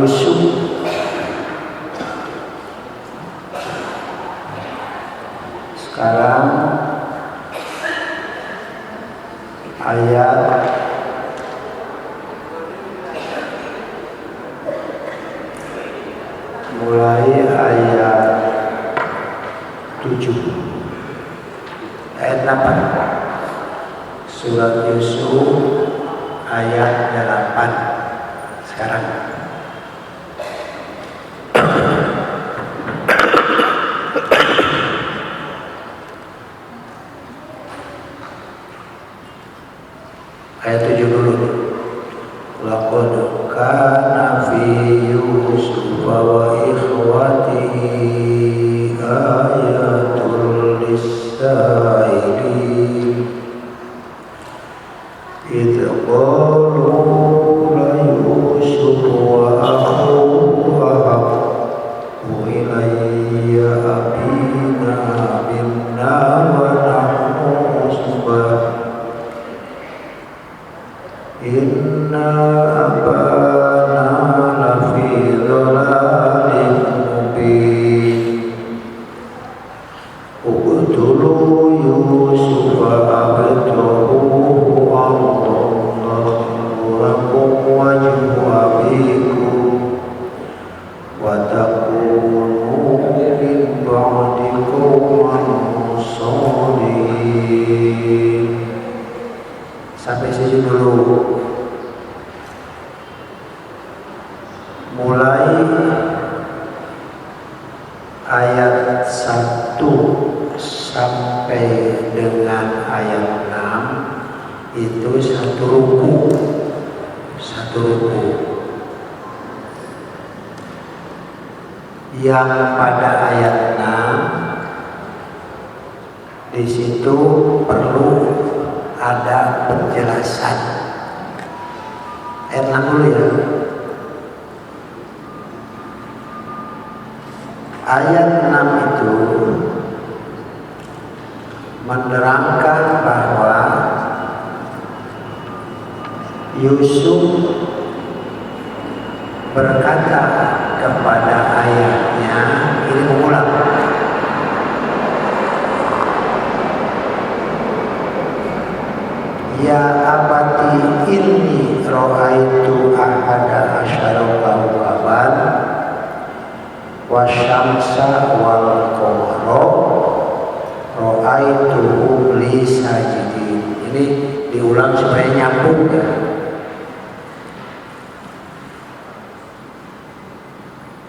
Yusuf sekarang ayat mulai ayat 7 ayat 8 surat Yusuf ayat 8 sekarang. Ayat 7 dulu. Laqad kana fi Yusuf wa ikhwatihi ayatul lis-sa'ilin idh qalu la Yusuf wa akhuhu ahabbu ilayya abina minna wa nahnu usbah inna abana lafi dhalalin mubin uqtulu Yusufa abtahuhu Allahu lakum wajhu abikum wa takunu min ba'dikum an-salihin. Sampai sini dulu. Mulai ayat 1 sampai dengan ayat 6 itu satu ruku. Yang pada ayat 6 di situ perlu ada penjelasan. Ayat 6 dulu ya. Ayat 6 itu menerangkan bahwa Yusuf berkata kepada ayahnya, ini mengulang. Ya abati inni ra'aitu ahada asyara kawkaban wasyamsa wal qamara ra'aituhum li sajidin. Ini diulang supaya nyambung ya.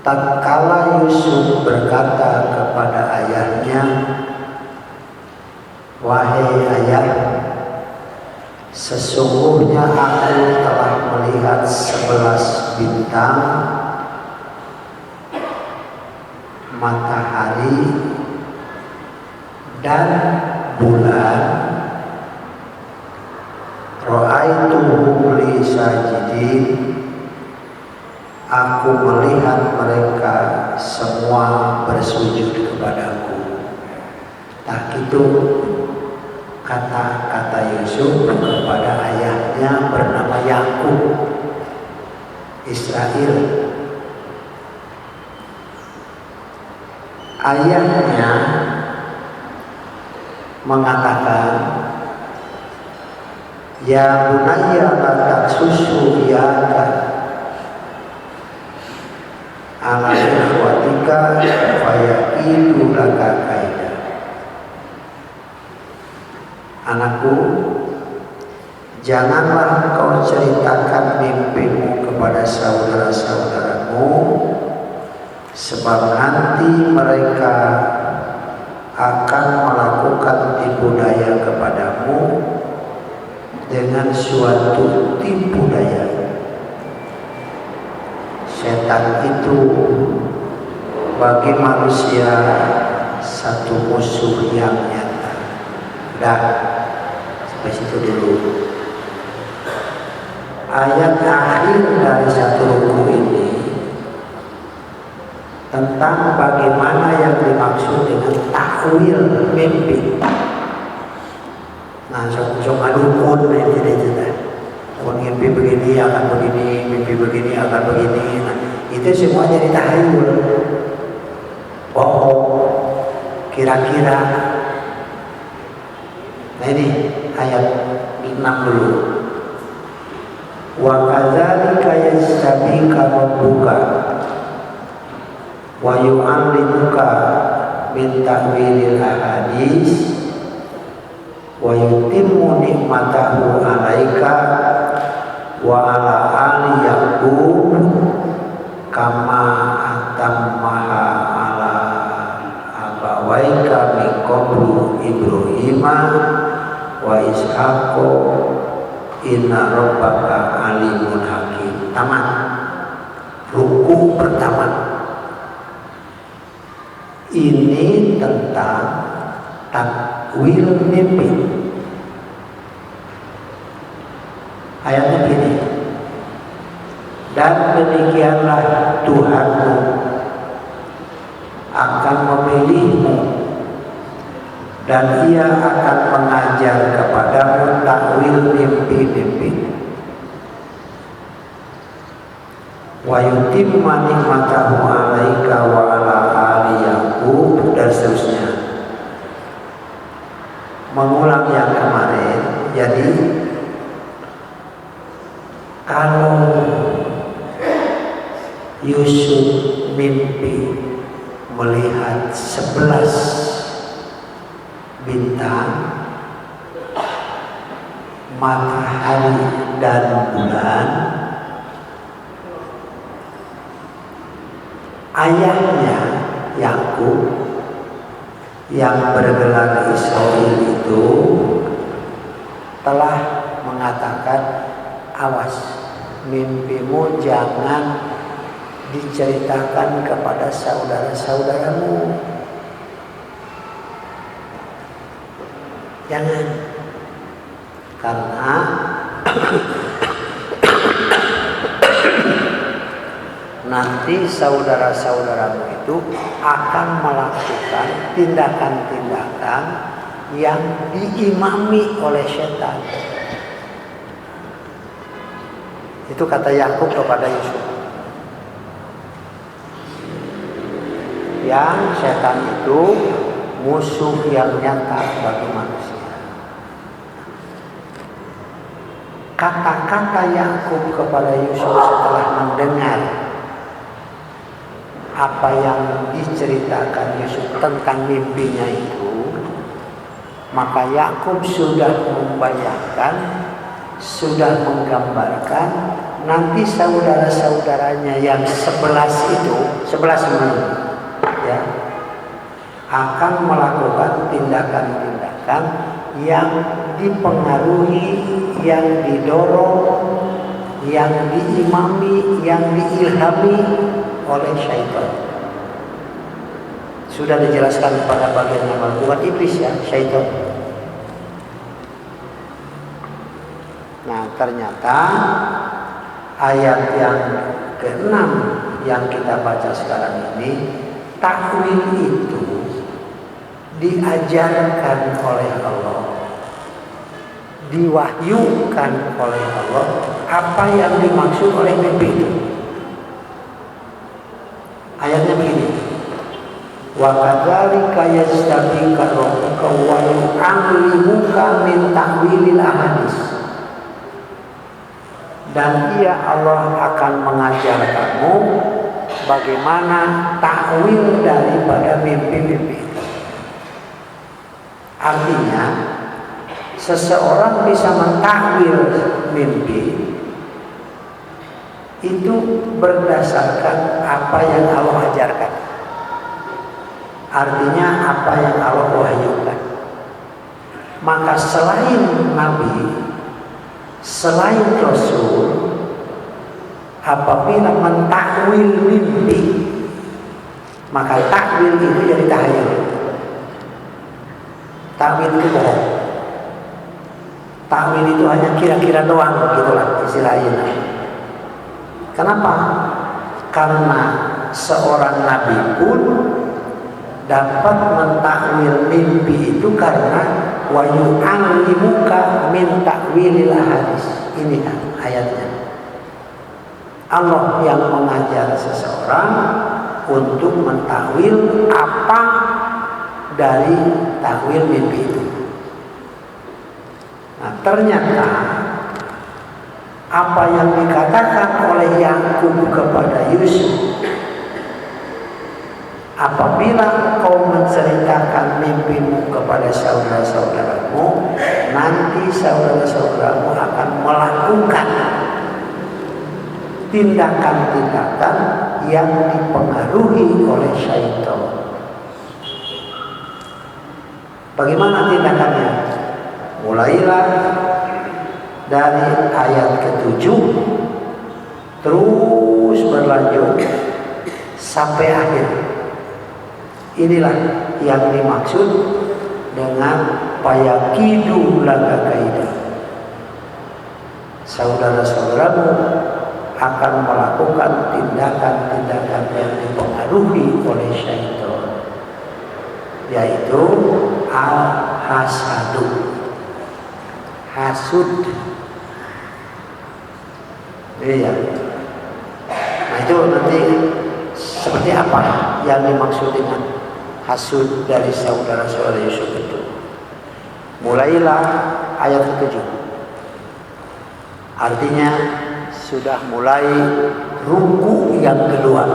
Tatkala Yusuf berkata kepada ayahnya, wahai ayah, sesungguhnya aku telah melihat 11 bintang, matahari dan bulan. Ra'aituhum li sajidin. Aku melihat mereka semua bersujud kepadaku. Tak itu kata-kata Yusuf kepada ayahnya bernama Yakub, Israel. Ayahnya mengatakan, ya bunayya la taksusu yaka ala ikhwatika fayaqidu laka kaida. Anakku, janganlah kau ceritakan mimpimu kepada saudara-saudaramu, sebab nanti mereka akan melakukan tipu daya kepadamu dengan suatu tipu daya. Setan itu bagi manusia satu musuh yang nyata. Dah, sampai situ dulu. Ayat akhir dari satu ruku ini tentang bagaimana yang dimaksud dengan takwil mimpi. Nah, sok adukun itu. Mimpi begini akan begini, mimpi begini akan begini. Nah, itu semua jadi tahayul, bohong, kira-kira. Nah ini ayat 6 dulu. Wa kadzalika yastabika rabbuka wa yu'allimuka min ta'wilil ahadits wa yutimmu ni'matahu 'alaika wa 'ala ali yaqub kama atammaha 'ala abawaika min qablu Ibrahima wa Ishaqo inna rabbaka alimun hakim. Tamat. Ruku pertama. Ini tentang takwil mimpi. Ayatnya begini. Dan demikianlah Tuhanmu akan memilihmu dan ia akan mengajar kepadamu takwil mimpi-mimpi. Wa yutimma ni'matahu 'alaika wa 'ala ali Yaqub dan seterusnya. Mengulang yang kemarin. Jadi kalau Yusuf mimpi melihat 11 bintang, matahari dan bulan, ayahnya Yakub yang bergelar Israil itu telah mengatakan, awas, mimpimu jangan diceritakan kepada saudara-saudaramu. Jangan, karena nanti saudara-saudaramu itu akan melakukan tindakan-tindakan yang diimami oleh setan. Itu kata Yakub kepada Yusuf. Yang setan itu musuh yang nyata bagi manusia. Kata-kata Yakub kepada Yusuf setelah mendengar apa yang diceritakan Yusuf tentang mimpinya itu, maka Yakub sudah membayangkan, sudah menggambarkan nanti saudara-saudaranya yang 11 itu, 11 ya, akan melakukan tindakan-tindakan yang dipengaruhi, yang didorong, yang diimami, yang diilhami oleh syaitan. Sudah dijelaskan pada bagian yang bukan iblis ya, syaitan. Nah, ternyata ayat yang ke-6 yang kita baca sekarang ini, takwil itu diajarkan oleh Allah, diwahyukan oleh Allah apa yang dimaksud oleh mimpi itu. Ayatnya begini, wa kadzalika yastabika rabbuka wa yu'allimuka min ta'wilil ahadits. Dan ia Allah akan mengajar kamu bagaimana takwil daripada mimpi-mimpi itu. Artinya seseorang bisa mentakwil mimpi itu berdasarkan apa yang Allah ajarkan. Artinya apa yang Allah wahyukan. Maka selain Nabi, selain Rasul, apabila mentakwil mimpi, maka takwil itu jadi tahayul. Takwil itu bohong. Takwil itu hanya kira-kira doang, gitulah istilahnya. Kenapa? Karena seorang nabi pun dapat mentakwil mimpi itu karena wa yu'allimuka min ta'wilil ahadits. Ini kan ayatnya. Allah yang mengajar seseorang untuk mentakwil apa dari takwil mimpi itu. Nah, ternyata apa yang dikatakan oleh Yakub kepada Yusuf, apabila kau menceritakan mimpimu kepada saudara-saudaramu, nanti saudara-saudaramu akan melakukan tindakan-tindakan yang dipengaruhi oleh syaitan. Bagaimana tindakannya? Mulailah dari ayat ke-7 terus berlanjut sampai akhir. Inilah yang dimaksud dengan payakidu laka kaidah. Saudara-saudaramu akan melakukan tindakan-tindakan yang dipengaruhi oleh syaitan, yaitu al-hasadu, hasud. Iya. Nah, itu nanti seperti apa yang dimaksud dengan hasud dari saudara-saudara Yusuf itu. Mulailah ayat ke-7. Artinya sudah mulai ruku yang kedua.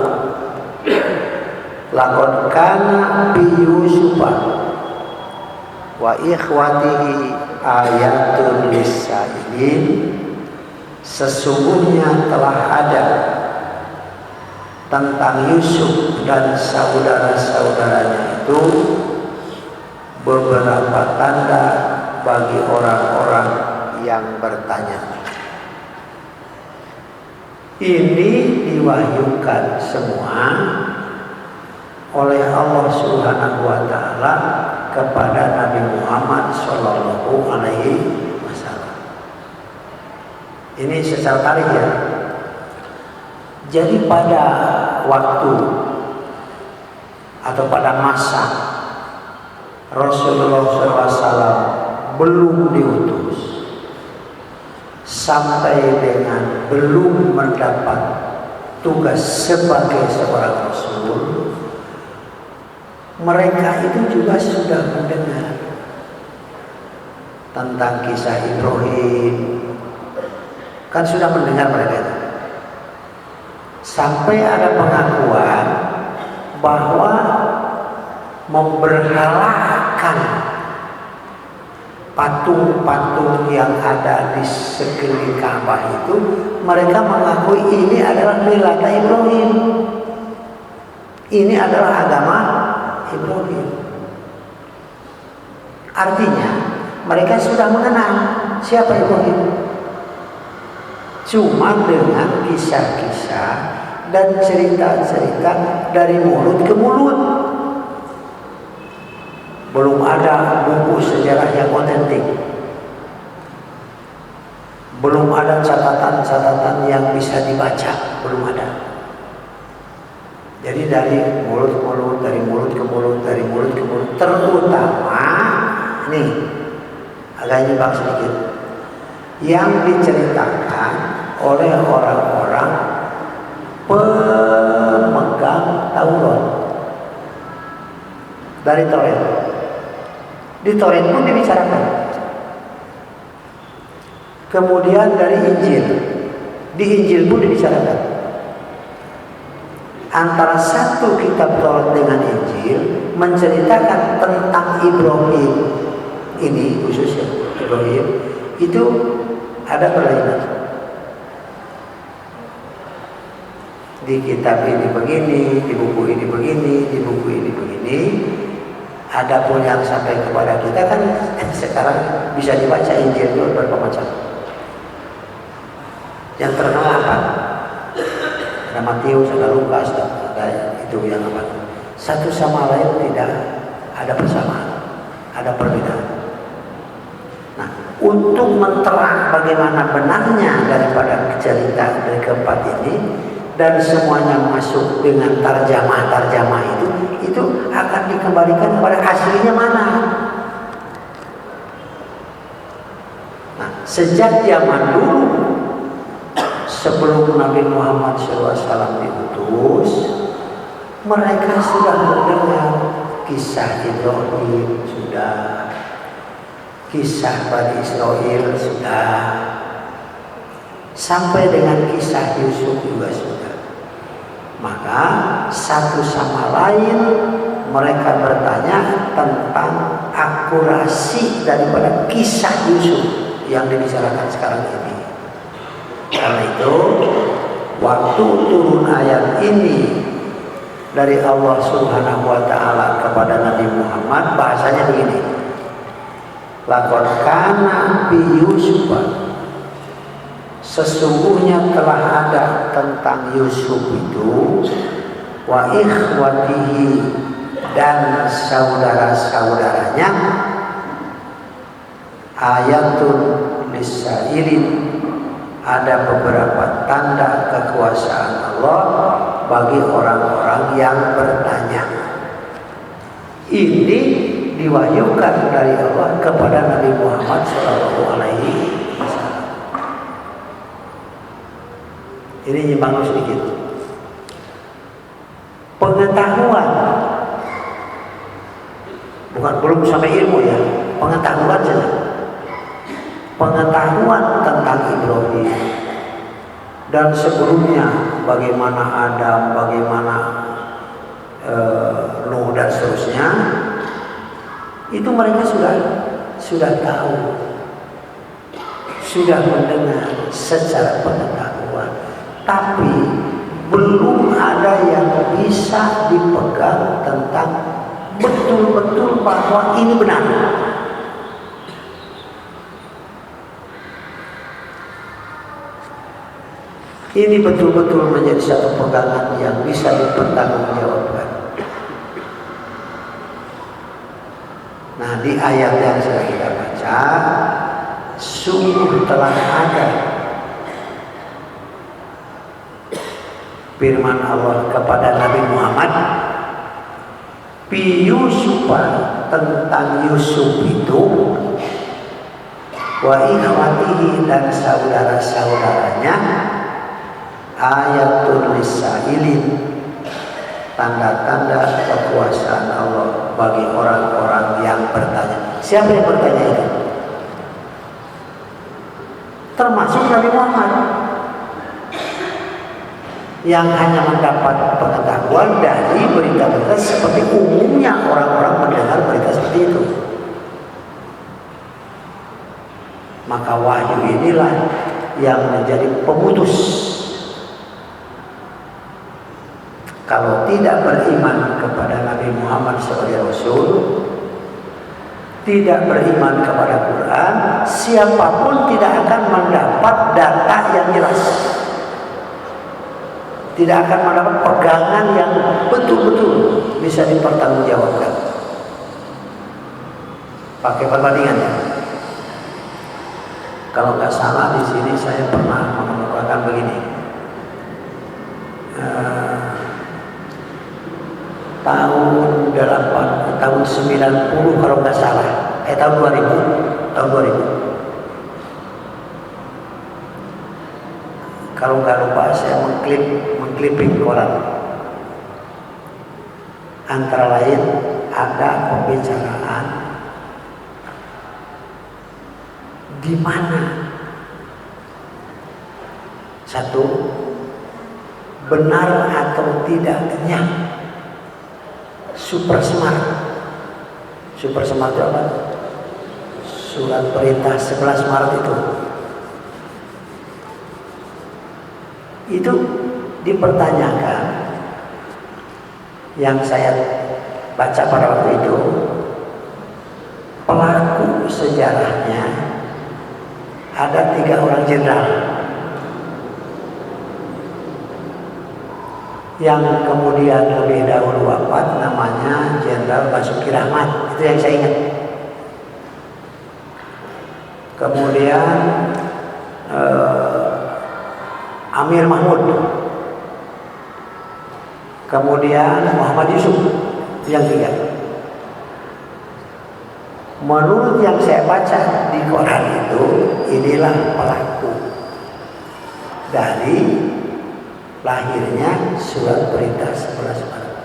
Laqad kana bi Yusufa wa ikhwatihi ayatul lisailin. Sesungguhnya telah ada tentang Yusuf dan saudara-saudaranya itu beberapa tanda bagi orang-orang yang bertanya. Ini diwahyukan semua oleh Allah Subhanahu wa taala kepada Nabi Muhammad sallallahu alaihi wasallam. Ini secara tarik ya. Jadi pada waktu atau pada masa Rasulullah SAW belum diutus, sampai dengan belum mendapat tugas sebagai seorang Rasul, mereka itu juga sudah mendengar tentang kisah Ibrahim. Kan sudah mendengar mereka itu. Sampai ada pengakuan bahwa memberhalakan patung-patung yang ada di sekeliling Ka'bah itu, mereka mengakui ini adalah milata Ibrahim. Ini adalah agama Ibrahim. Artinya mereka sudah mengenal siapa Ibrahim. Cuma dengan kisah-kisah dan cerita-cerita dari mulut ke mulut. Belum ada buku sejarah yang otentik. Belum ada catatan-catatan yang bisa dibaca. Belum ada. Jadi dari mulut ke mulut, dari mulut ke mulut, dari mulut ke mulut. Terutama, nih, agak nyimpang sedikit, yang diceritakan oleh orang-orang pemegang Taurat. Dari Taurat. Di Taurat pun dibicarakan. Kemudian dari Injil. Di Injil pun dibicarakan. Antara satu kitab Taurat dengan Injil menceritakan tentang Ibrahim. Ini khususnya Ibrahim. Itu ada kelainan. Di kitab ini begini, di buku ini begini, di buku ini begini. Adapun yang sampai kepada kita kan sekarang bisa dibaca Injil itu berapa macam. Yang terkenal apa? Ada Matius, ada Lukas, ada itu yang apa? Satu sama lain tidak ada persamaan, ada perbedaan. Nah, untuk menterang bagaimana benarnya daripada cerita dari keempat ini, dan semuanya masuk dengan tarjamah itu akan dikembalikan kepada aslinya mana. Nah, sejak zaman dulu sebelum Nabi Muhammad SAW diutus, mereka sudah mendengar kisah Ibrahim, sudah kisah Bani Israel, sudah sampai dengan kisah Yusuf juga sudah. Maka satu sama lain mereka bertanya tentang akurasi daripada kisah Yusuf yang dibicarakan sekarang ini. Karena itu waktu turun ayat ini dari Allah Subhanahu wa taala kepada Nabi Muhammad, bahasanya begini. Laqad kana bi Yusuf, sesungguhnya telah ada tentang Yusuf itu, wa ikhwatihi, dan saudara-saudaranya, ayatun lisailin, ada beberapa tanda kekuasaan Allah bagi orang-orang yang bertanya. Ini diwahyukan dari Allah kepada Nabi Muhammad SAW. Ini nyimbang sedikit. Pengetahuan, bukan belum sampai ilmu ya, pengetahuan saja. Pengetahuan tentang Ibrahim dan sebelumnya bagaimana Adam, bagaimana Nuh dan seterusnya, itu mereka sudah tahu, sudah mendengar secara pengetahuan, tapi belum ada yang bisa dipegang tentang betul-betul bahwa ini benar. Ini betul-betul menjadi satu pegangan yang bisa dipertanggungjawabkan. Nah, di ayat yang sudah kita baca, sungguh telah ada firman Allah kepada Nabi Muhammad, bi Yusuf, tentang Yusuf itu, wa ikhwatihi, dan saudara-saudaranya, ayatul lisailin, tanda-tanda kekuasaan Allah bagi orang-orang yang bertanya. Siapa yang bertanya itu? Termasuk Nabi Muhammad yang hanya mendapat pengetahuan dari berita-berita seperti umumnya orang-orang mendengar berita seperti itu. Maka wahyu inilah yang menjadi pemutus. Kalau tidak beriman kepada Nabi Muhammad sebagai Rasul, tidak beriman kepada Quran, siapapun tidak akan mendapat data yang jelas, tidak akan mendapat pegangan yang betul-betul bisa dipertanggungjawabkan. Pakai perbandingan ya. Kalau nggak salah di sini saya pernah mengemukakan begini. Tahun 90 kalau nggak salah, tahun 2000, kalau nggak lupa saya mengkliping koran. Antara lain ada pembicaraan di mana satu, benar atau tidaknya Super Smart itu apa? Surat perintah 11 Maret itu dipertanyakan. Yang saya baca pada waktu itu, pelaku sejarahnya ada 3 orang jenderal yang kemudian lebih dahulu wafat, namanya Jenderal Basuki Rahmat, itu yang saya ingat. Kemudian Amir Mahmud, kemudian Muhammad Yusuf, yang 3. Menurut yang saya baca di koran itu, inilah pelaku. dari lahirnya surat perintah 11 Maret.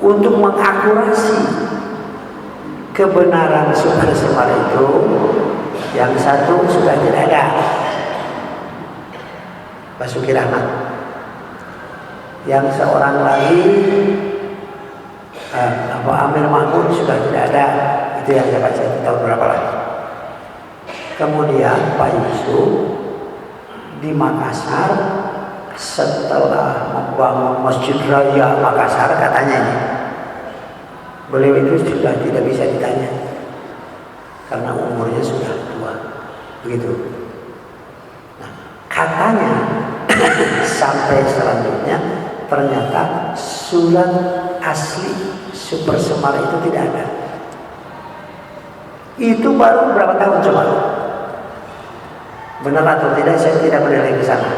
Untuk mengakurasi kebenaran surat Maret itu, yang satu sudah tidak ada, Basuki Rahmat. Yang seorang lagi Amir Mahmud sudah tidak ada. Itu yang saya baca itu tahun berapa lagi. Kemudian Pak Yusuf di Makassar setelah membangun Masjid Raya Makassar, katanya ini, beliau itu sudah tidak bisa ditanya karena umurnya sudah tua, begitu. Nah, katanya sampai selanjutnya ternyata surat asli Super Semar itu tidak ada. Itu baru berapa tahun coba? Benar atau tidak saya tidak menilai ke sana.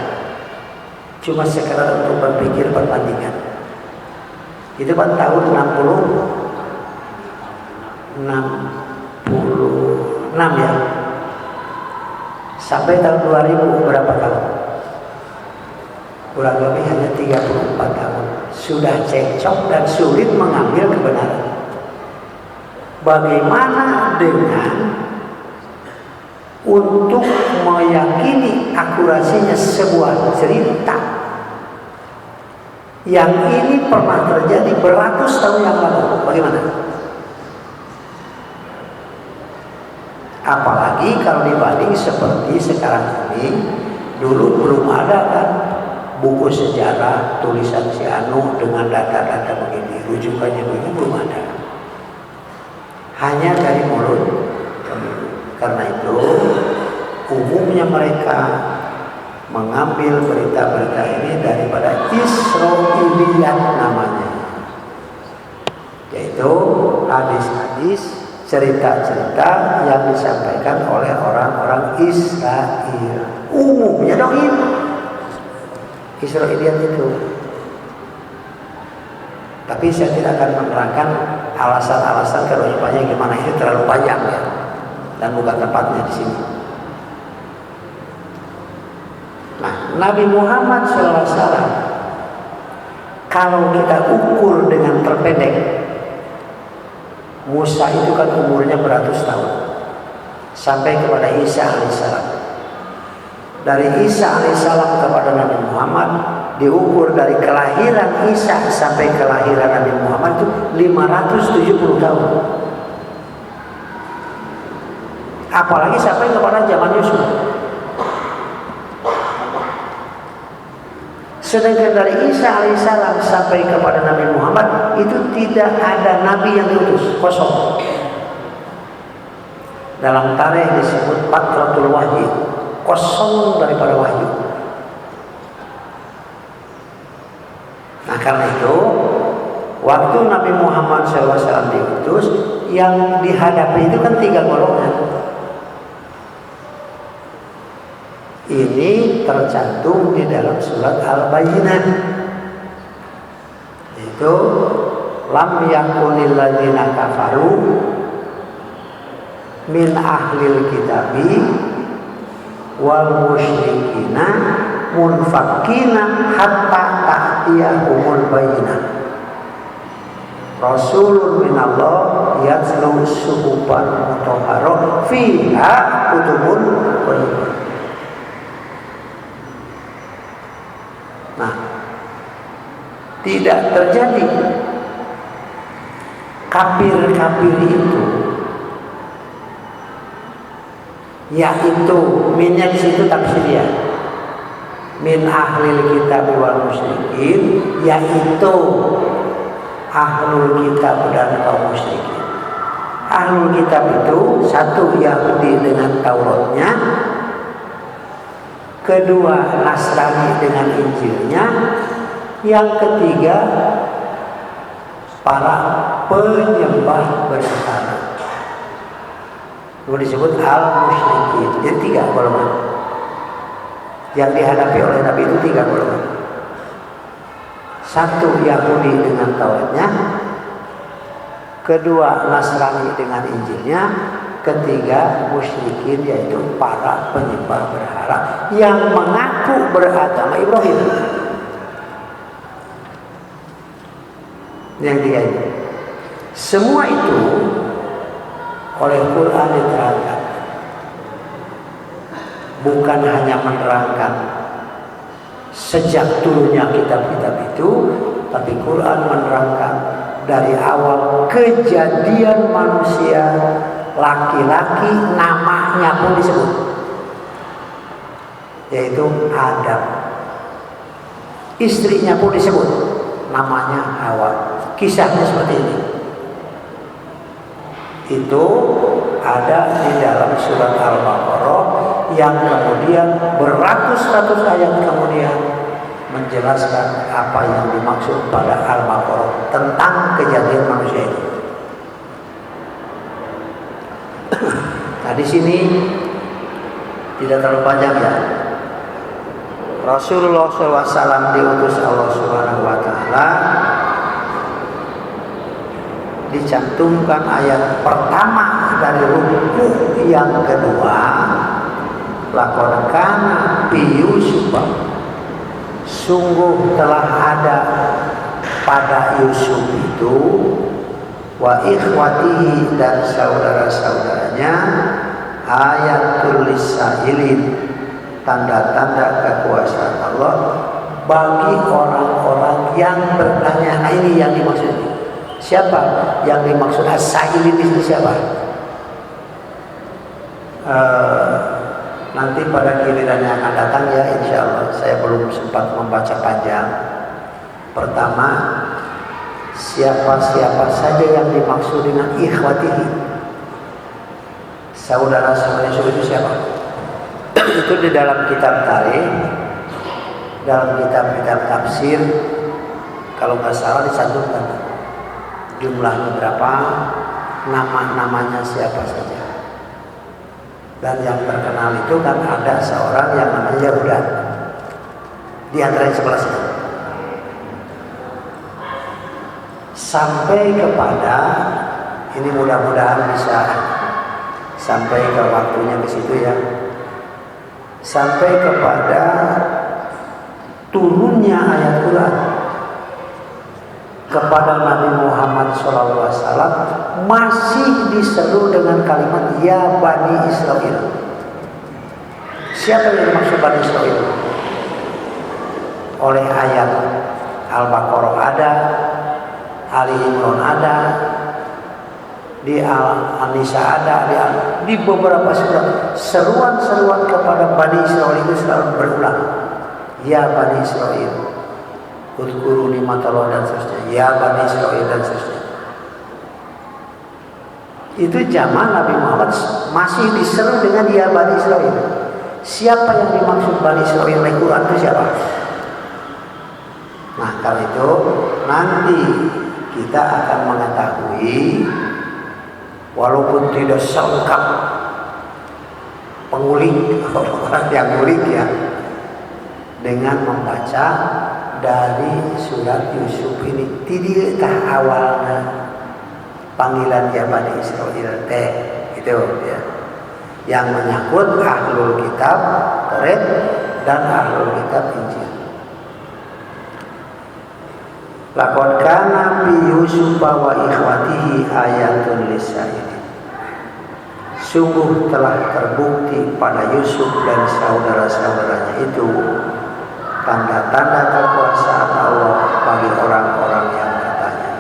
Cuma sekedar untuk berpikir perbandingan. Itu kan tahun 66 ya. Sampai tahun 2000 berapa tahun? Kurang lebih hanya 34 tahun. Sudah cekcok dan sulit mengambil kebenaran. Bagaimana dengan untuk meyakini akurasinya sebuah cerita yang ini pernah terjadi beratus tahun yang lalu? Bagaimana? Apalagi kalau dibanding seperti sekarang ini, dulu belum ada kan buku sejarah tulisan si Anu dengan data-data begini, rujukannya begini, belum ada. Hanya dari mulut. Karena itu umumnya mereka mengambil berita-berita ini daripada Israiliyat namanya, yaitu hadis-hadis, cerita-cerita yang disampaikan oleh orang-orang Israel. Umumnya dong itu Israiliyat itu. Tapi saya tidak akan menerangkan alasan-alasan kerujukannya gimana, itu terlalu panjang ya, dan bukan tempatnya di sini. Nah, Nabi Muhammad SAW kalau kita ukur dengan terpendek, Musa itu kan umurnya beratus tahun sampai kepada Isa alaihissalam. Dari Isa alaihissalam kepada Nabi Muhammad diukur dari kelahiran Isa sampai kelahiran Nabi Muhammad itu 570 tahun. Apalagi sampai kepada zaman Yusuf. Sedangkan dari Isa alaihissalam sampai kepada Nabi Muhammad itu tidak ada nabi yang diutus, kosong. Dalam tarikh disebut Fatratul Wahyi, kosong daripada wahyu. Nah, karena itu waktu Nabi Muhammad SAW diutus, yang dihadapi itu kan 3 golongan. Ini tercantum di dalam surat Al-Bayyinah. Itu lam yakunil ladzina kafaru min ahlil kitabi wal musyrikina munfakina hatta ta'tiyahumul bayyinah. Rasulun minallah yatslu suhuban mutahharah fiha kutubun qayyimah. Nah, tidak terjadi kafir-kafir itu, yaitu minnya di situ tafsiriyah, min ahlil kitab wal musyrikin, yaitu ahlul kitab dan kaum musyrikin. Ahlul kitab itu satu Yahudi dengan Tauratnya, kedua Nasrani dengan Injilnya, yang ketiga para penyembah berhala. Itu disebut al-musyrikin. Jadi 3 golongan yang dihadapi oleh Nabi itu, 3 golongan. Satu Yahudi dengan Tauratnya, kedua Nasrani dengan Injilnya, ketiga musyrikin, yaitu para penyembah berhala yang mengaku beragama Ibrahim. Yang tiga ini, semua itu oleh Quran diterangkan. Bukan hanya menerangkan sejak turunnya kitab-kitab itu, tapi Quran menerangkan dari awal kejadian manusia, laki-laki namanya pun disebut, yaitu Adam. Istrinya pun disebut, namanya Hawa. Kisahnya seperti ini. Itu ada di dalam surat Al-Baqarah yang kemudian beratus-ratus ayat kemudian menjelaskan apa yang dimaksud pada Al-Baqarah tentang kejadian manusia itu. Nah, di sini tidak terlalu panjang ya. Rasulullah SAW diutus Allah Subhanahu wa Ta'ala, dicantumkan ayat pertama dari ruku yang kedua, laqad kana fi Yusuf, sungguh telah ada pada Yusuf itu, wa ikhwatihi, dan saudara-saudaranya, ayatul lisailin, tanda-tanda kekuasaan Allah bagi orang-orang yang bertanya. Nah, ini yang dimaksud. Siapa yang dimaksud as-sailin itu siapa? Nanti pada giliran yang akan datang ya, insya Allah. Saya belum sempat membaca panjang. Pertama, siapa-siapa saja yang dimaksud dengan ikhwatihi, saudara-saudara itu siapa? Itu di dalam kitab tarikh, dalam kitab-kitab tafsir, kalau nggak salah dicantumkan jumlahnya berapa, nama-namanya siapa saja. Dan yang terkenal itu kan ada seorang yang namanya Yahuda di antara yang sebelah sini. Sampai kepada ini, mudah-mudahan bisa sampai ke waktunya ke situ ya. Sampai kepada turunnya ayat Quran kepada Nabi Muhammad SAW masih diseru dengan kalimat ya Bani Israel. Siapa yang dimaksud Bani Israel? Oleh ayat Al-Baqarah ada, Ali Imran ada, di Al-Nisa ada, di beberapa surat seruan-seruan kepada Bani Israel itu selalu berulang. Ya Bani Israel, udhkuru nikmatallah, dan seterusnya. Ya Bani Israel, dan seterusnya. Itu zaman Nabi Muhammad masih diseru dengan ya Bani Israel. Siapa yang dimaksud Bani Israel oleh Quran itu siapa? Nah, kalau itu nanti kita akan mengetahui, walaupun tidak selengkap pengulik, orang yang ngulik ya, dengan membaca dari surat Yusuf ini. Tidaklah awalnya panggilan ya Bani Israel teh itu ya, yang menyangkut ahlul kitab Taurat dan ahlul kitab Injil. Laqad kana fi Yusuf wa ikhwatihi ayatun lisailin, sungguh telah terbukti pada Yusuf dan saudara-saudaranya itu tanda-tanda kekuasaan Allah bagi orang-orang yang bertanya.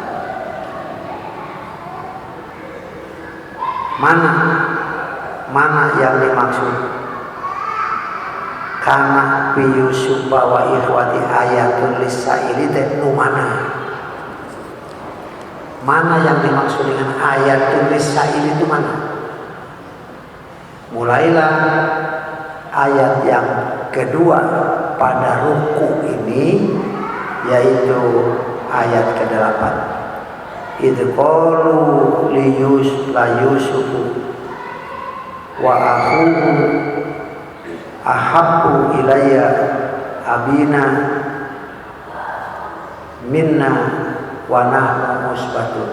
Mana yang dimaksud? Kana fi Yusuf wa ikhwati ayatul lisaili teh nu mana? Mana yang dimaksud dengan ayatul lisaili itu mana? Mulailah ayat yang kedua pada ruku ini, yaitu ayat ke-8. Idh qalu li Yusuf wa akhuhu ahabbu ilayya abina minna wa nahnu musbatun.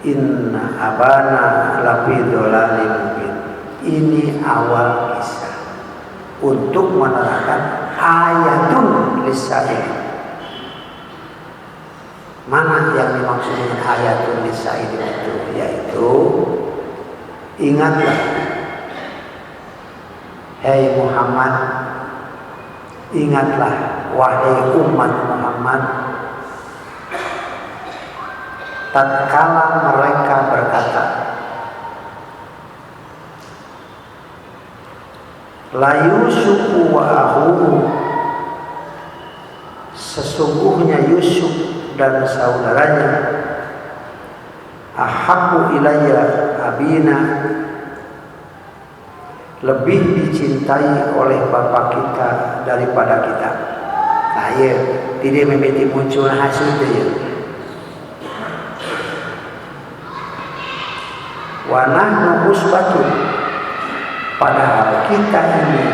Inna abana lafi dholalin mubin. Ini awal kisah untuk menerangkan ayatun lisail. Mana yang dimaksud dengan ayatun lisail itu? Yaitu ingatlah, hai Muhammad, ingatlah wahai umat Muhammad, tatkala mereka berkata, la Yusufu wa ahuhu, sesungguhnya Yusuf dan saudaranya, ahabbu ilayya abina, lebih dicintai oleh bapak kita daripada kita. Nah ya, tidak memiliki muncul hasil dia. Wa nahnu usbatun, padahal kita ini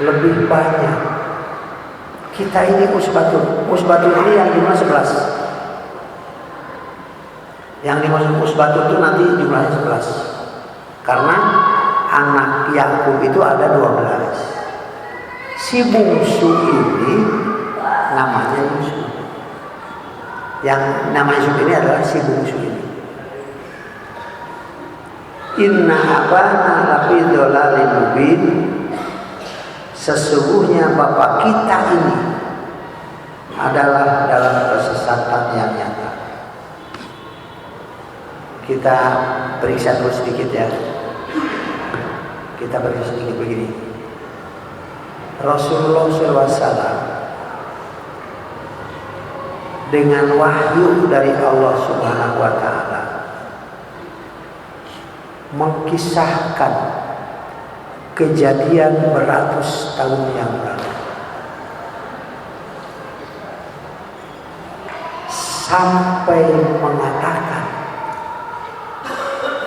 lebih banyak. Kita ini usbatun. Usbatun ini yang jumlah 11. Yang dimaksud usbatun itu nanti jumlahnya 11. Karena anak Yakub itu ada 12. Si bungsu ini namanya Yusuf. Yang nama Yusuf ini adalah si bungsu ini. Inna abana lafi dholalin mubin, sesungguhnya bapak kita ini adalah dalam kesesatan yang nyata. Kita periksa dulu sedikit ya. Kita periksa sedikit begini. Rasulullah SAW dengan wahyu dari Allah Subhanahu wa Ta'ala mengkisahkan kejadian beratus tahun yang lalu sampai mengatakan,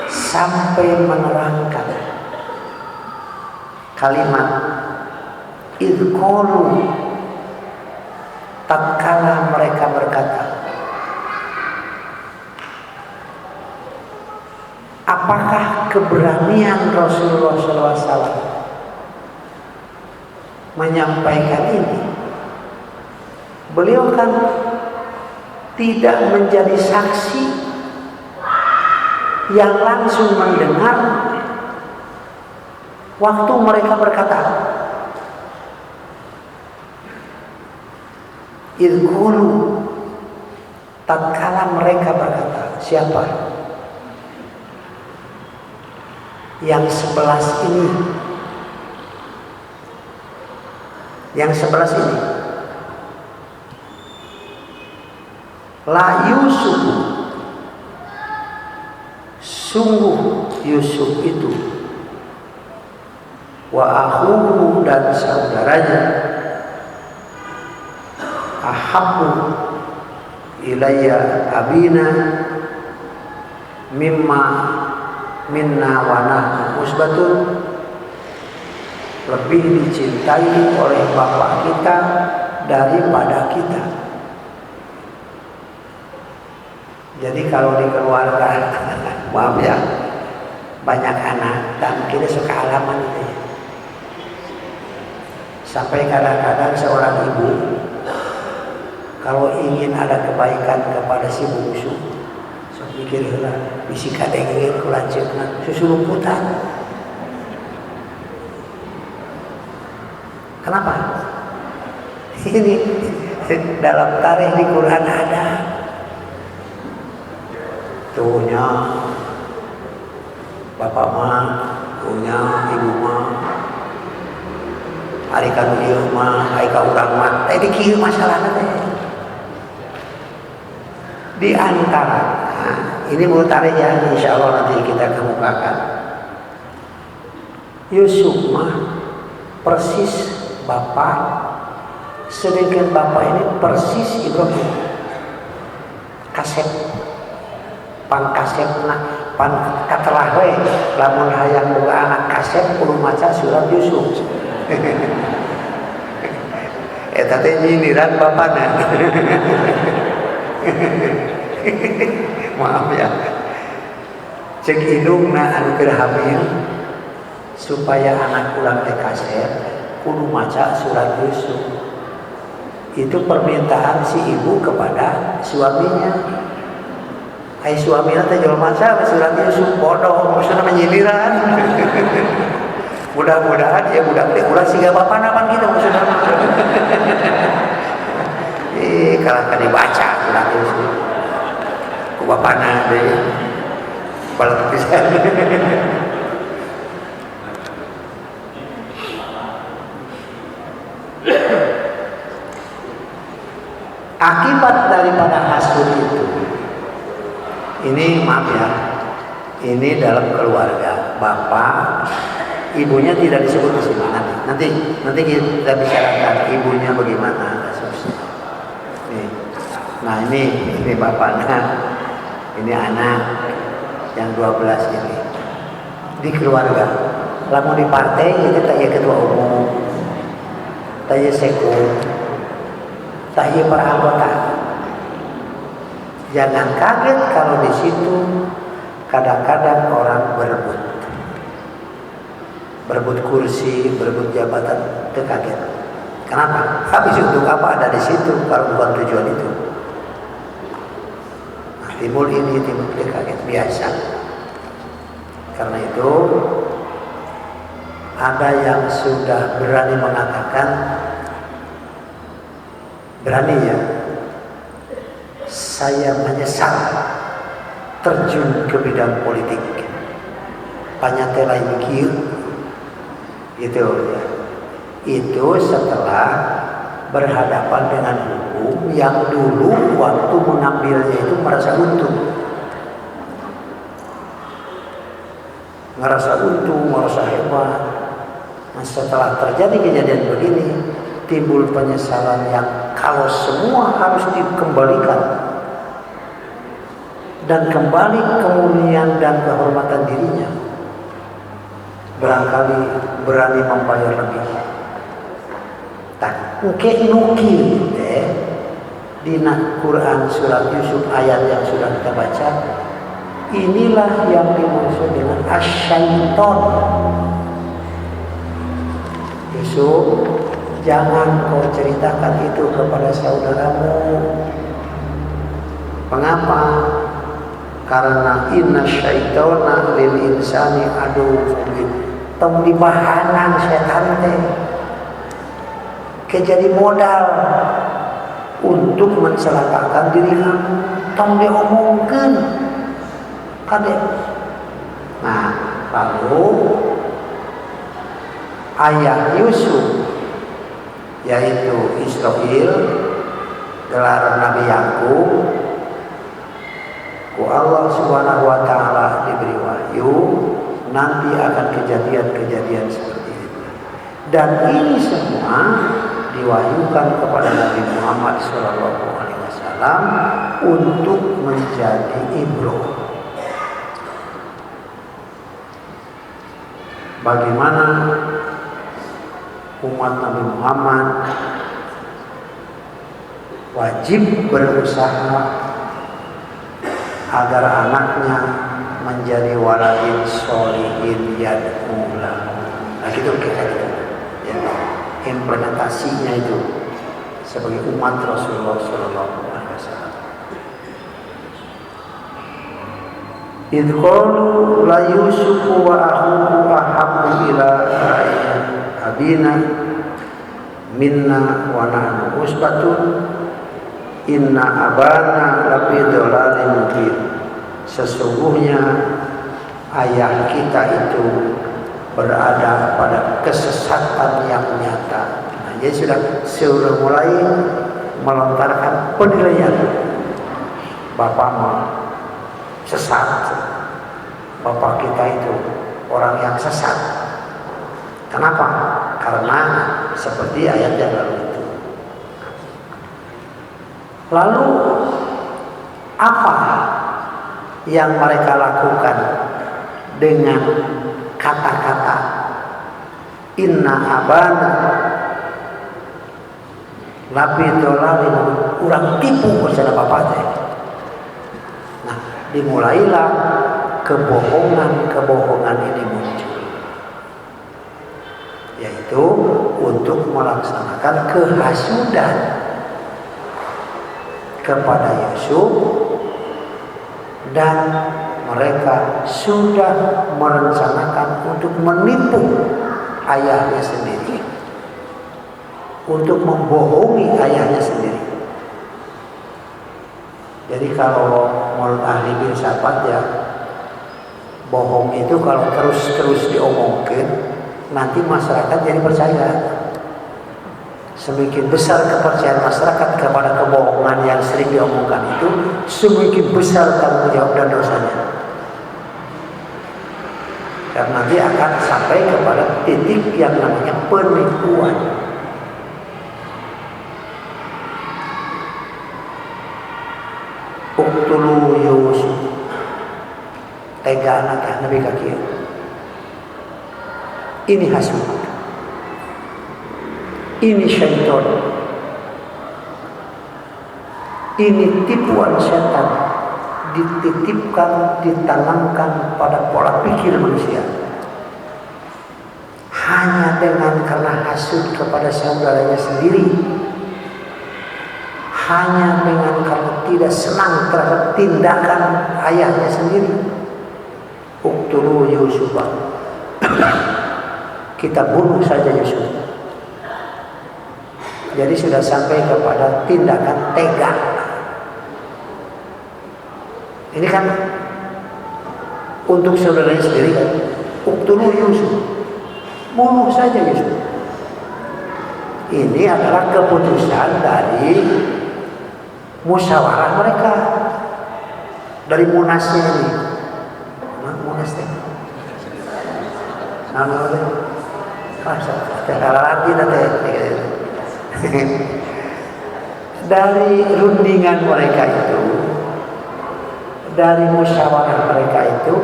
sampai menerangkan kalimat idqalu, tatkala mereka berkata, apakah keberanian Rasulullah SAW menyampaikan ini? Beliau kan tidak menjadi saksi yang langsung mendengar waktu mereka berkata, idqulu, tatkala mereka berkata. Siapa? Yang 11 ini, yang 11 ini, la Yusuf, sungguh Yusuf itu, wa akhuhu, dan saudaranya, ahabbu ilayya abina mimma minna wa nahnu usbatun, lebih dicintai oleh bapak kita daripada kita. Jadi kalau dikeluarkan maaf ya, banyak anak dan kita suka halaman itu ya. Sampai kadang-kadang seorang ibu kalau ingin ada kebaikan kepada si bungsu, pikirlah bisi kadengin kulanceukna susu lumputan. Kenapa? Ini dalam tarikh di Quran ada. Tuhnya bapak mah, tuhnya ibu mah, hari kanu ieu mah, hari ka urang mah, teh kieu masalahna teh. Di antara ini menurut tarikh ya, insya Allah nanti kita kemukakan. Yusuf mah persis bapak, sedangkan bapak ini persis Ibrahim. Kasep, pan kasep nak, pan katelah we, lamun hayang boga anak kasep kudu maca surat Yusuf. Eta teh nyindiran bapana. Maaf ya. Cek indungna anu keur hamil supaya anak ulang teh kaset kudu maca surat Yusuf. Itu permintaan si ibu kepada suaminya. Hai suaminya teh jual maca surat Yusuf, bodoh maksudna menyindiran. Mudah-mudahan ya budak teh ulah siga bapana pan kitu maksudna. Kalau dibaca surat Yusuf ku bapana deui balat pisan. Akibat daripada hasud itu, ini maaf ya, ini dalam keluarga, bapak, ibunya tidak disebut di sini. Nanti kita bicarakan ibunya bagaimana kasusnya. Nah ini bapaknya, ini anak yang 12 ini di keluarga. Lamun di partai itu tak ketua umum, tak sekul, tak per anggota. Jangan kaget kalau di situ kadang-kadang orang berebut kursi, berebut jabatan, itu kaget. Kenapa? Habis untuk apa ada di situ kalau bukan tujuan itu? Nah, timbul ini, timbul itu kaget biasa. Karena itu ada yang sudah berani mengatakan, berani ya, saya menyesal terjun ke bidang politik. Panyate lain kieu gitu ya. Itu setelah berhadapan dengan hukum yang dulu waktu mengambilnya itu merasa untung. Merasa untung, merasa hebat. Nah, setelah terjadi kejadian begini, timbul penyesalan yang kalau semua harus dikembalikan dan kembali kemuliaan dan kehormatan dirinya, barangkali berani membayar lebih. Tak mungkin nukil di Quran surat Yusuf ayat yang sudah kita baca. Inilah yang dimaksud dengan asyaiton. Yusuf, jangan kau ceritakan itu kepada saudaramu. Mengapa? Karena inna syaitona lil insani adu tong di bahanan setan teh kejadi modal untuk mencelakakan diri kamu. Tong diomongkeun kade. Nah, lalu ayah Yusuf yaitu Israil, gelar Nabi Yakub, ku Allah Subhanahu wa taala diberi wahyu nanti akan kejadian-kejadian seperti itu. Dan ini semua diwahyukan kepada Nabi Muhammad SAW untuk menjadi ibrah. Bagaimana umat Nabi Muhammad wajib berusaha agar anaknya menjadi waladin sholihin yad'ulah. Nah gitu kita gitu. Ya, implementasinya itu sebagai umat Rasulullah SAW. Idqalu la Yusufu wa akhuhu ahabbu ila abina minna wa nahnu usbatun inna abana lafi dhalalin mubin. Sesungguhnya ayah kita itu berada pada kesesatan yang nyata. Nah, jadi sudah mulai melontarkan penilaian. Bapak mau sesat, bapak kita itu orang yang sesat. Kenapa? Karena seperti ayat yang lalu itu. Lalu apa yang mereka lakukan dengan kata-kata inna abana labi dolalin, urang tipu bersama bapak teh. Nah, dimulailah kebohongan ini muncul, yaitu untuk melaksanakan kehasudan kepada Yusuf, dan mereka sudah merencanakan untuk menipu ayahnya sendiri, untuk membohongi ayahnya sendiri. Jadi kalau menurut ahli filsafat ya, bohong itu kalau terus diomongkan, nanti masyarakat jadi percaya. Semakin besar kepercayaan masyarakat kepada kebohongan yang sering diomongkan itu, semakin besar tanggung jawab dan dosanya. Dan nanti akan sampai kepada titik yang namanya penipuan. Uqtulu Yusuf, tega anak Nabi kaki. Ini hasud, ini syaitan, ini tipuan setan, dititipkan, ditanamkan pada pola pikir manusia. Hanya dengan karena hasud kepada saudaranya sendiri, hanya dengan karena tidak senang terhadap tindakan ayahnya sendiri. Uqtulu Yusuf, kita bunuh saja Yusuf. Jadi sudah sampai kepada tindakan tega. Ini kan untuk saudaranya sendiri kan. Uqtulu Yusuf, bunuh saja Yusuf. Ini adalah keputusan dari musyawarah mereka, dari munasnya ini. Munas teh. Dari rundingan mereka itu, dari musyawarah mereka itu,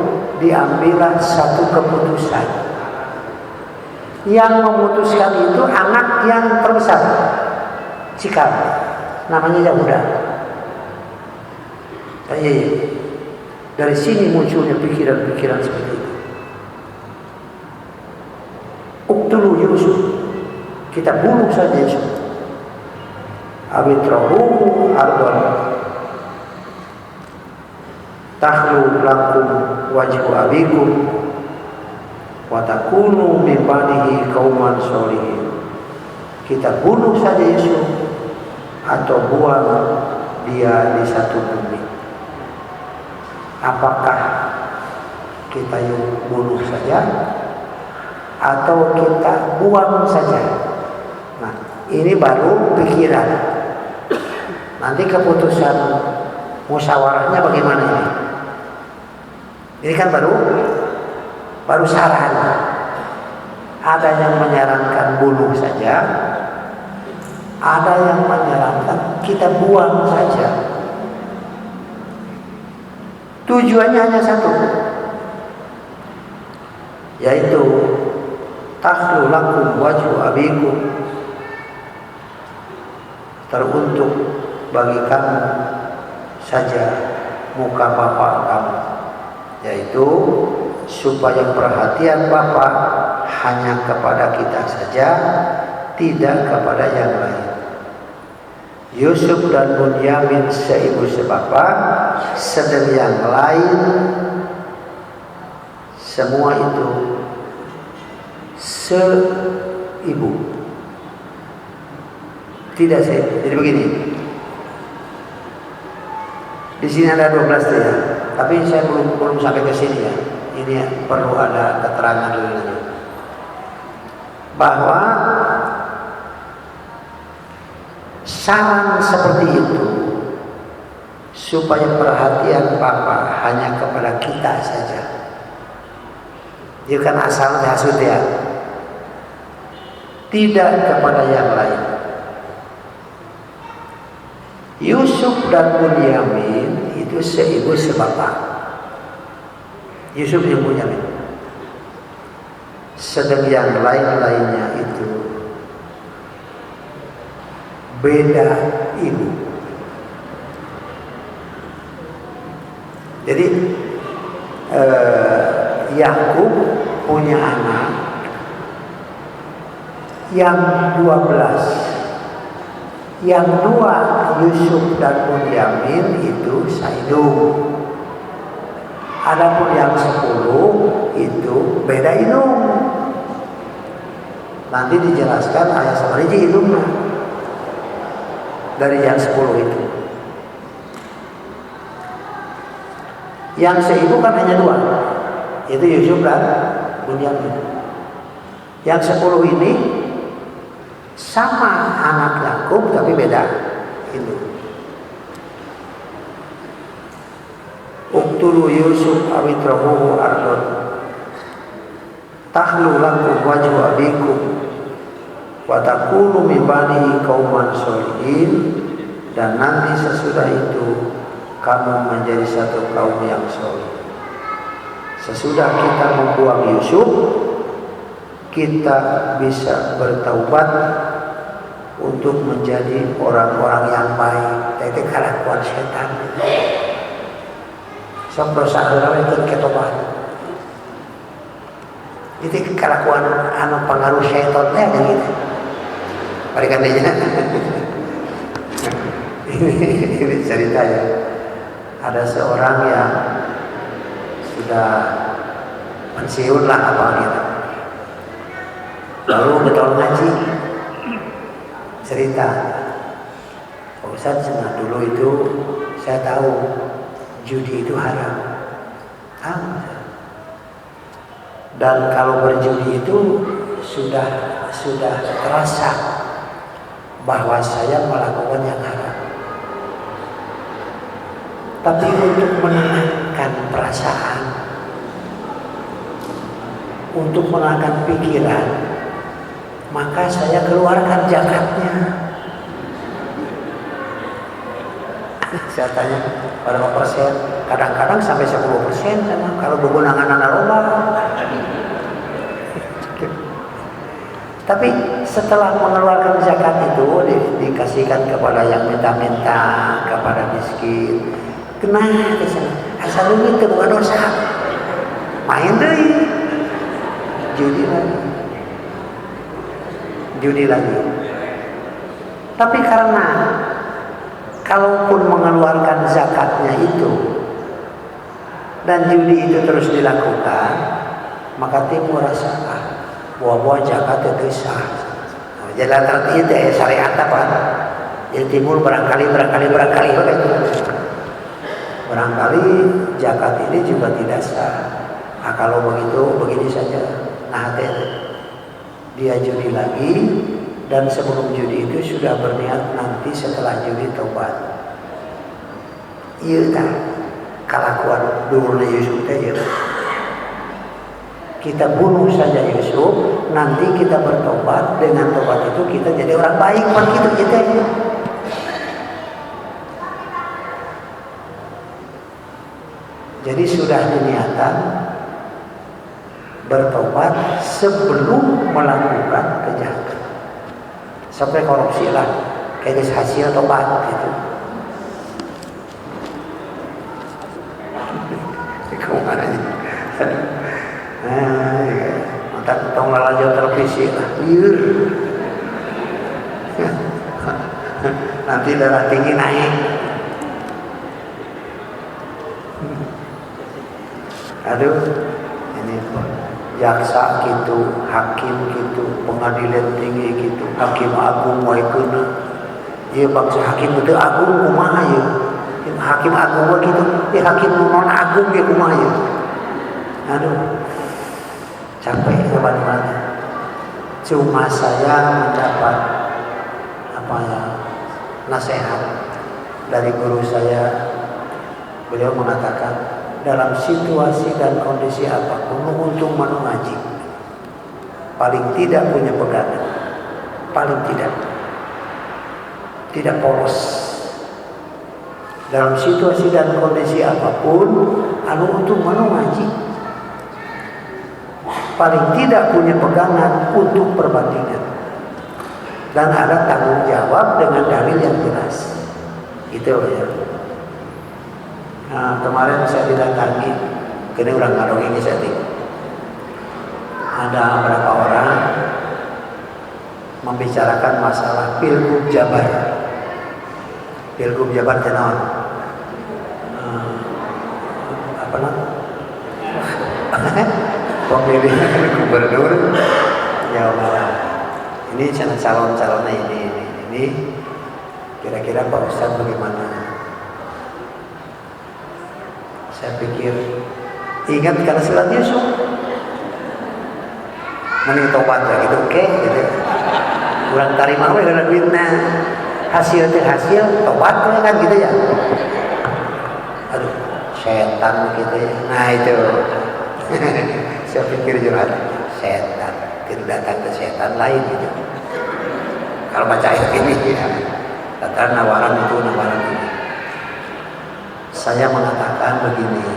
diambillah satu keputusan. Yang memutuskan itu anak yang terbesar, Cikal, namanya Yahuda. Dari sini munculnya pikiran-pikiran seperti itu. Uqtulu Yusuf, kita bunuh saja Yusuf. Abitrahu ardon tahlu lakum wajhu abikum wa takunu min ba'dihi qauman sholihin. Kita bunuh saja Yusuf atau buang dia di satu bumi. Apakah kita bunuh saja atau kita buang saja? Nah, ini baru pikiran. Nanti keputusan musyawarahnya bagaimana ini? Ini kan baru saran. Ada yang menyarankan bunuh saja, ada yang menyarankan kita buang saja. Tujuannya hanya satu, yaitu tahlu lakum wajhu abikum, teruntuk bagi kamu saja muka bapak kamu, yaitu supaya perhatian bapak hanya kepada kita saja, tidak kepada yang lain. Yusuf dan Bunyamin seibu sebapak, sedang yang lain semua itu seibu, tidak seibu. Jadi begini, di sini ada 12 ya, tapi saya belum sampai ke sini ya. Ini perlu ada keterangan dulu bahwa saran seperti itu supaya perhatian Bapak hanya kepada kita saja. Dia kan asal hasud ya, tidak kepada yang lain. Yusuf dan Bunyamin itu seibu sebapak. Yusuf yang Bunyamin. Sedang yang lain-lainnya itu beda ibu. Jadi Yakub punya anak yang 12, yang 2 Yusuf dan Bunyamin itu Saidum. Adapun yang 10 itu beda indung. Nanti dijelaskan ayat sama indungnya dari yang 10 itu. Yang seibu kan hanya 2, itu Yusuf dan Bunyamin. Yang 10 ini sama anak Yakub tapi beda indung. Uqtulu Yusuf awitrahuhu ardon tahlu lakum wajhu abikum wa takunu min bani qauman sholihin, dan nanti sesudah itu kamu menjadi satu kaum yang soleh. Sesudah kita membuang Yusuf, kita bisa bertaubat untuk menjadi orang-orang yang baik. Itu kelakuan setan. Sok dosa orang ikut ketobat. Itu kelakuan anu pengaruh setannya ada gitu. Mereka tanya. Ini ceritanya. Ada seorang yang sudah pensiun lah apa gitu. Lalu betul ngaji. Cerita. Pak Ustadz, dulu itu saya tahu judi itu haram. Dan kalau berjudi itu sudah terasa bahwa saya melakukan yang haram. Tapi untuk menenangkan perasaan, untuk menenangkan pikiran, maka saya keluarkan zakatnya. Saya tanya berapa persen? Kadang-kadang sampai 10% kalau menggunakan narkoba. Tapi setelah mengeluarkan zakat itu dikasihkan kepada yang minta-minta, kepada miskin. Kena asal itu bukan dosa. Main deh. Judi lagi. Tapi karena kalaupun mengeluarkan zakatnya itu dan judi itu terus dilakukan, maka timbul rasa buah-buah zakat itu sah. Jalan tertentu itu syariat apa? Jadi timbul barangkali barangkali zakat ini juga tidak sah. Nah, kalau begitu begini saja. Nah, dia judi lagi, dan sebelum judi itu sudah berniat nanti setelah judi taubat. Iya kan? Kelakuan dulu Yusuf teh ya. Kita bunuh saja Yusuf, nanti kita bertobat. Dengan tobat itu kita jadi orang baik, begitu kita. Jadi sudah diniatan bertobat sebelum melakukan kejahatan. Sampai korupsi lah, kayak hasil tobat gitu. Kemana ini? Mantap, tong lalajo televisi lah, liur. Nanti darah tinggi naik. Aduh, ini jaksa gitu, hakim gitu, pengadilan tinggi gitu, hakim agung waikuna. Iya bangsa hakim itu agung kumaha ya. Hakim agung gitu, hakim non agung ya kumaha ya. Aduh, capek kemana-mana. Cuma saya mendapat nasihat dari guru saya. Beliau mengatakan, dalam situasi dan kondisi apapun, untuk mengaji paling tidak punya pegangan, paling tidak polos. Dalam situasi dan kondisi apapun, untuk mengaji paling tidak punya pegangan untuk perbandingan, dan ada tanggung jawab dengan dalil yang jelas. Itu ya. Nah, kemarin saya didatangi, kini orang ngarong ini saya ada beberapa orang membicarakan masalah Pilgub Jabar. Pilgub Jabar tenor. Apa namanya? Pemilihan gubernur Jawa Barat. Ini calon-calonnya ini. Kira-kira Pak Ustadz bagaimana? Saya pikir ingat karena surat Yusuf. Mending tobat ya gitu, oke gitu. Kurang tarima we kana duitna. Hasil tobat we kan gitu ya. Aduh, setan gitu ya. Nah itu. Saya pikir curhat setan, kita datang ke setan lain gitu. Kalau baca ayat ini ya, datang nawaran ini. Saya mengatakan begini,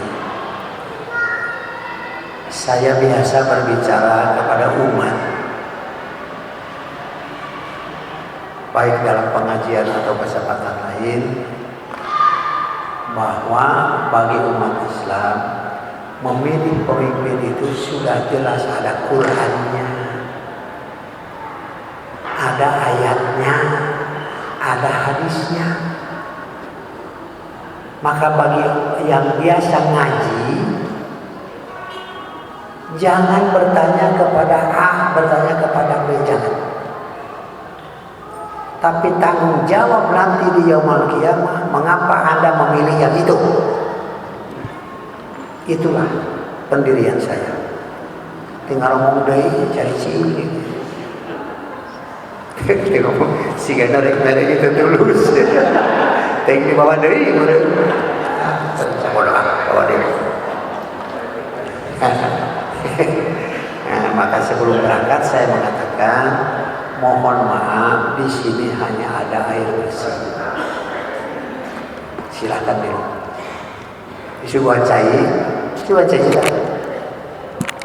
saya biasa berbicara kepada umat, baik dalam pengajian atau kesempatan lain, bahwa bagi umat Islam memilih pemimpin itu sudah jelas ada Qurannya, ada ayatnya, ada hadisnya. Maka bagi yang biasa ngaji, jangan bertanya kepada A, bertanya kepada B, jangan. Tapi tanggung jawab nanti di yaumul qiyamah, mengapa Anda memilih yang itu? Itulah pendirian saya. Tinggal ngomong deui cari sih. Ngomong si gana rek itu tulus. Ting di bawah deui urang. Sabodoh bawah deui. Nah, maka sebelum berangkat saya mengatakan mohon maaf, di sini hanya ada air bersih. Silakan minum. Coba cai kita.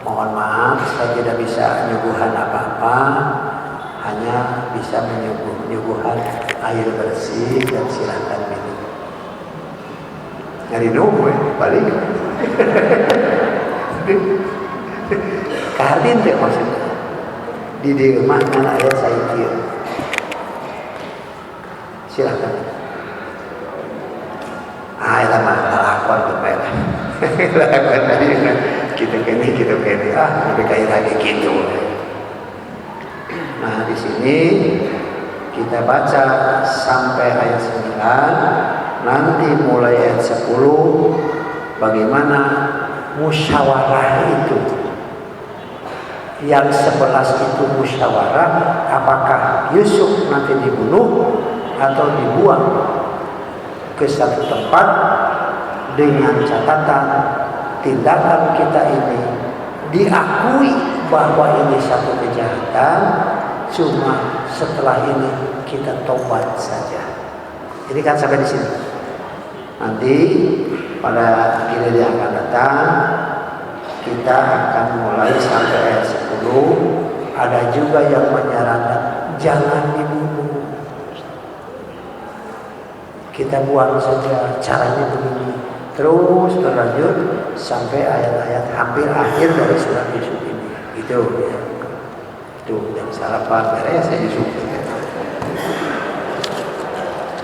Mohon maaf, saya tidak bisa menyuguhan apa-apa, hanya bisa menyuguhan air bersih dan silakan minum. Nyari nunggu balik. Kardin teh maksudnya. Di rumah kan ayat saya kira. Silakan. Itu mah lakon kepada. Lakon tadi kita kene tapi kayak lagi gitu. Nah, di sini kita baca sampai ayat 9, nanti mulai ayat 10 bagaimana musyawarah itu. Yang 11 itu musyawarah, apakah Yusuf nanti dibunuh atau dibuang ke satu tempat dengan catatan tindakan kita ini diakui bahwa ini satu kejahatan, cuma setelah ini kita tobat saja. Ini kan sampai di sini. Nanti pada giliran yang akan datang kita akan mulai sampai ayat 10. Ada juga yang menyarankan jangan dibunuh, kita buang saja, caranya begini. Terus berlanjut sampai ayat-ayat hampir akhir dari surat Yusuf ini. Itu ya. Tuh yang salah paham ya saya Yusuf.